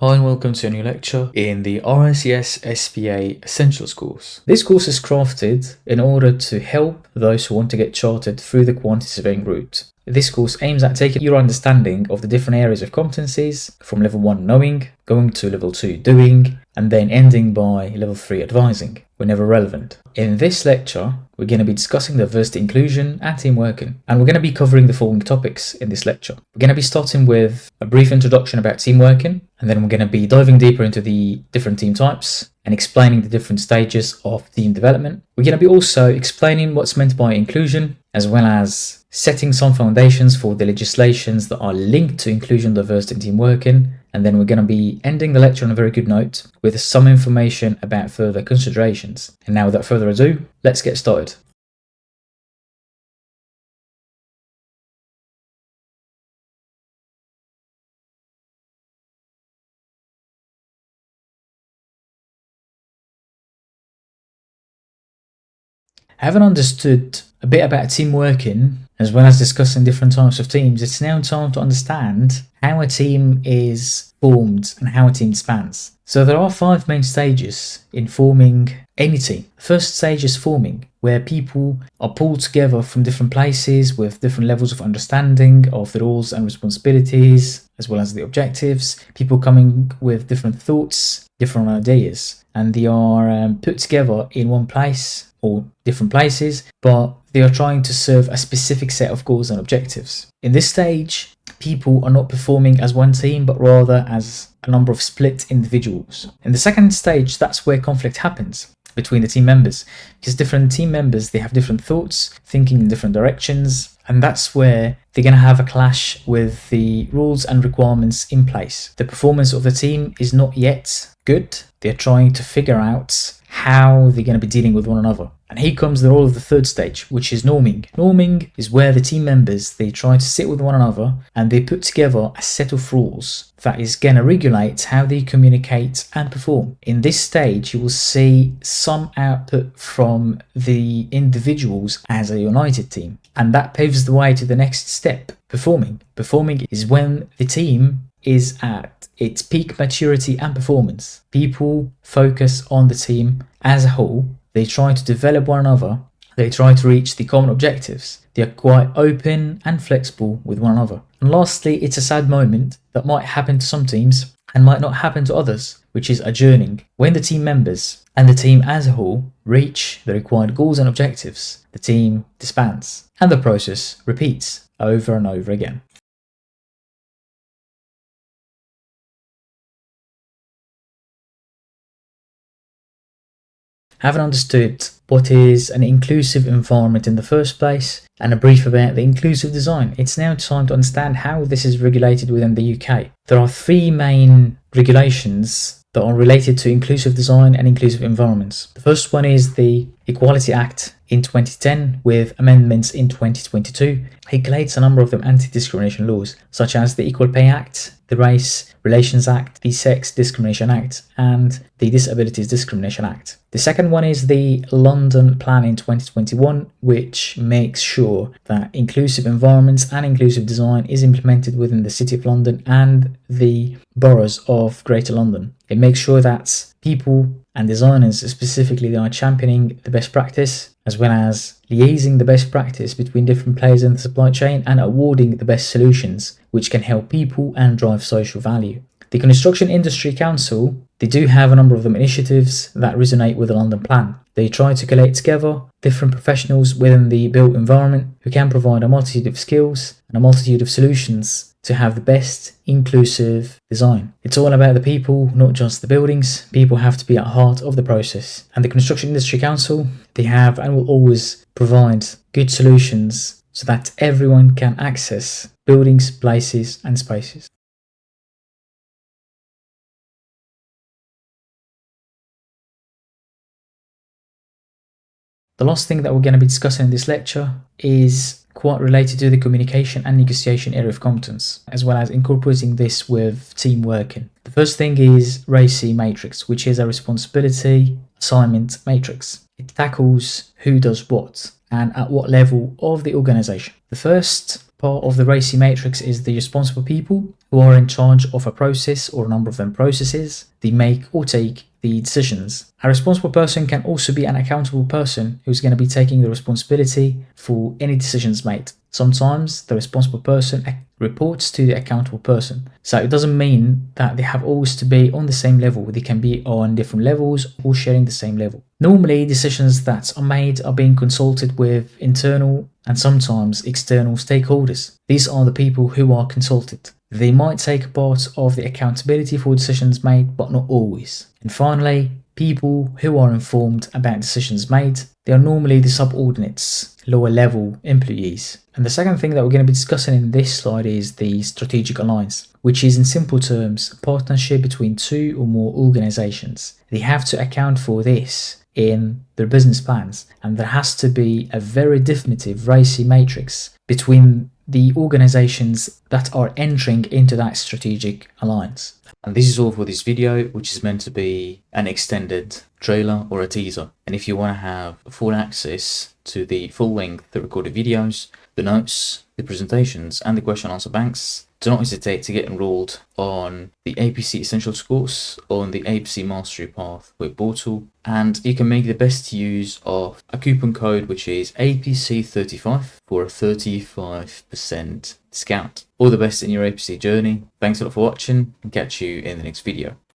Hi and welcome to a new lecture in the RICS SPA Essentials course. This course is crafted in order to help those who want to get chartered through the quantity surveying route. This course aims at taking your understanding of the different areas of competencies from level 1 knowing, going to level 2 doing, and then ending by level 3 advising, whenever relevant. In this lecture, we're going to be discussing diversity inclusion and team working, and we're going to be covering the following topics in this lecture. We're going to be starting with a brief introduction about team working, and then we're going to be diving deeper into the different team types and explaining the different stages of team development. We're going to be also explaining what's meant by inclusion, as well as setting some foundations for the legislations that are linked to inclusion, diversity and team working. And then we're going to be ending the lecture on a very good note with some information about further considerations. And now without further ado, let's get started. Having understood a bit about team working, as well as discussing different types of teams, it's now time to understand how a team is formed and how a team spans. So there are 5 main stages in forming any team. The first stage is forming, where people are pulled together from different places with different levels of understanding of the roles and responsibilities, as well as the objectives. People coming with different thoughts, different ideas, and they are put together in one place or different places, but they are trying to serve a specific set of goals and objectives. In this stage, people are not performing as one team, but rather as a number of split individuals. In the second stage, that's where conflict happens between the team members, because different team members, they have different thoughts, thinking in different directions, and that's where they're going to have a clash with the rules and requirements in place. The performance of the team is not yet good. They're trying to figure out how they're going to be dealing with one another. And here comes the role of the third stage, which is norming. Norming is where the team members, they try to sit with one another and they put together a set of rules that is going to regulate how they communicate and perform. In this stage, you will see some output from the individuals as a united team. And that paves the way to the next step, performing. Performing is when the team is at its peak maturity and performance. People focus on the team as a whole. They try to develop one another. They try to reach the common objectives. They are quite open and flexible with one another. And lastly, it's a sad moment that might happen to some teams and might not happen to others, which is adjourning. When the team members and the team as a whole reach the required goals and objectives, the team disbands and the process repeats over and over again. Having understood what is an inclusive environment in the first place and a brief about the inclusive design, it's now time to understand how this is regulated within the UK. There are 3 main regulations that are related to inclusive design and inclusive environments. The first one is the Equality Act in 2010 with amendments in 2022. It collates a number of them anti-discrimination laws, such as the Equal Pay Act, the Race Relations Act, the Sex Discrimination Act, and the Disabilities Discrimination Act. The second one is the London Plan in 2021, which makes sure that inclusive environments and inclusive design is implemented within the City of London and the boroughs of Greater London. It makes sure that people and designers specifically are championing the best practice, as well as liaising the best practice between different players in the supply chain and awarding the best solutions which can help people and drive social value. The Construction Industry Council, they do have a number of them initiatives that resonate with the London Plan. They try to collate together different professionals within the built environment who can provide a multitude of skills and a multitude of solutions to have the best inclusive design. It's all about the people, not just the buildings. People have to be at the heart of the process. And the Construction Industry Council, they have and will always provide good solutions so that everyone can access buildings, places and spaces. The last thing that we're going to be discussing in this lecture is quite related to the communication and negotiation area of competence, as well as incorporating this with team working. The first thing is RACI matrix, which is a responsibility assignment matrix. It tackles who does what and at what level of the organization. The first part of the RACI matrix is the responsible people who are in charge of a process or a number of them processes. They make or take the decisions. A responsible person can also be an accountable person who's going to be taking the responsibility for any decisions made. Sometimes the responsible person reports to the accountable person. So it doesn't mean that they have always to be on the same level. They can be on different levels or sharing the same level. Normally, decisions that are made are being consulted with internal and sometimes external stakeholders. These are the people who are consulted. They might take part of the accountability for decisions made, but not always. And finally, people who are informed about decisions made, they are normally the subordinates, lower level employees. And the second thing that we're going to be discussing in this slide is the strategic alliance, which is in simple terms, a partnership between two or more organizations. They have to account for this in their business plans, and there has to be a very definitive RACI matrix between the organizations that are entering into that strategic alliance. And this is all for this video, which is meant to be an extended trailer or a teaser. And if you want to have full access to the full length, the recorded videos, the notes, the presentations, and the question answer banks, do not hesitate to get enrolled on the APC Essentials course on the APC Mastery Path web portal, and you can make the best use of a coupon code which is APC35 for a 35% discount. All the best in your APC journey. Thanks a lot for watching, and catch you in the next video.